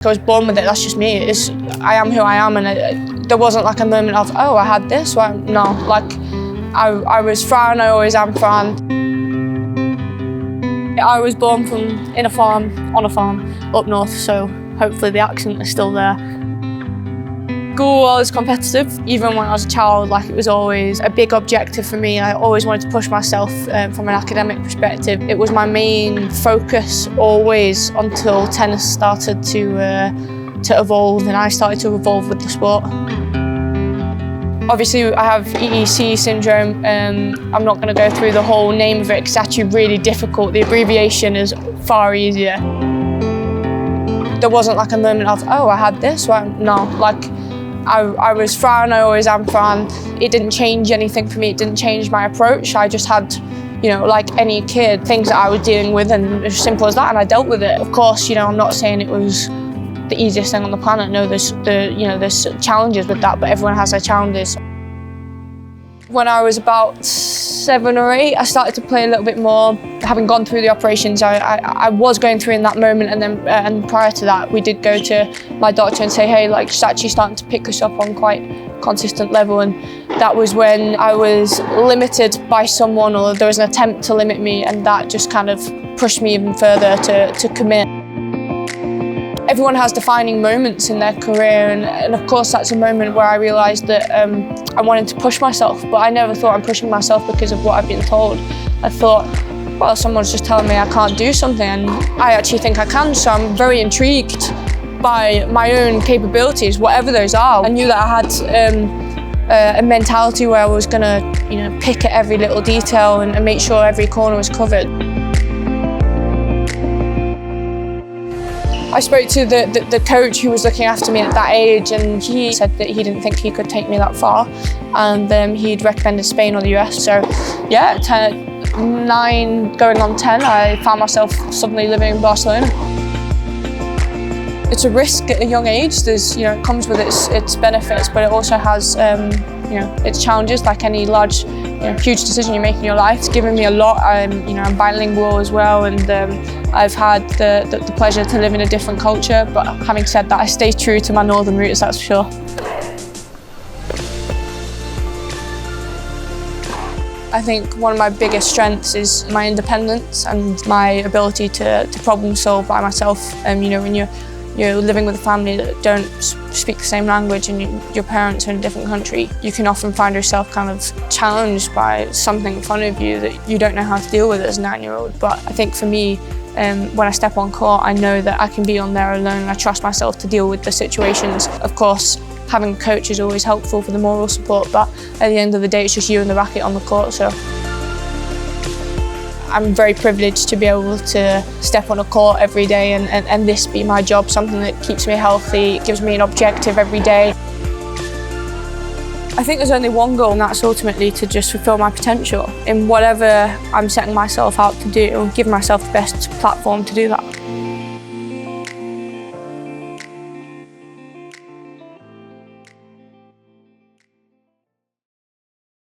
I was born with it, that's just me. I am who I am, and there wasn't like a moment of, oh, I had this. Well, no, like I was Fran, I always am Fran. I was born on a farm up north, so hopefully the accent is still there. School was competitive. Even when I was a child, like, it was always a big objective for me. I always wanted to push myself from an academic perspective. It was my main focus always until tennis started to evolve, and I started to evolve with the sport. Obviously, I have EEC syndrome. I'm not going to go through the whole name of it because it's actually really difficult. The abbreviation is far easier. There wasn't like a moment of, oh, I had this. Well, no, like I was Fran, I always am Fran. It didn't change anything for me. It didn't change my approach. I just had, like any kid, things that I was dealing with, and it was as simple as that, and I dealt with it. Of course, I'm not saying it was the easiest thing on the planet. No, there's challenges with that, but everyone has their challenges. When I was about 7 or 8, I started to play a little bit more. Having gone through the operations, I was going through in that moment, and then and prior to that, we did go to my doctor and say, hey, like, she's actually starting to pick us up on quite consistent level, and that was when I was limited by someone, or there was an attempt to limit me, and that just kind of pushed me even further to commit. Everyone has defining moments in their career, and of course that's a moment where I realised that I wanted to push myself, but I never thought I'm pushing myself because of what I've been told. I thought, well, someone's just telling me I can't do something, and I actually think I can, so I'm very intrigued by my own capabilities, whatever those are. I knew that I had a mentality where I was going to pick at every little detail and make sure every corner was covered. I spoke to the coach who was looking after me at that age, and he said that he didn't think he could take me that far, and he'd recommended Spain or the US. So yeah, 9 going on 10, I found myself suddenly living in Barcelona. It's a risk at a young age. There's, it comes with its benefits, but it also has its challenges, like any large, huge decision you make in your life. It's given me a lot. I'm bilingual as well, and I've had the pleasure to live in a different culture. But having said that, I stay true to my northern roots, that's for sure. I think one of my biggest strengths is my independence and my ability to problem solve by myself. When you're living with a family that don't speak the same language, and your parents are in a different country, you can often find yourself kind of challenged by something in front of you that you don't know how to deal with as a 9-year-old. But I think for me, when I step on court, I know that I can be on there alone, and I trust myself to deal with the situations. Of course, having a coach is always helpful for the moral support, but at the end of the day, it's just you and the racket on the court. So I'm very privileged to be able to step on a court every day and this be my job, something that keeps me healthy. It gives me an objective every day. I think there's only one goal, and that's ultimately to just fulfill my potential in whatever I'm setting myself out to do, and give myself the best platform to do that.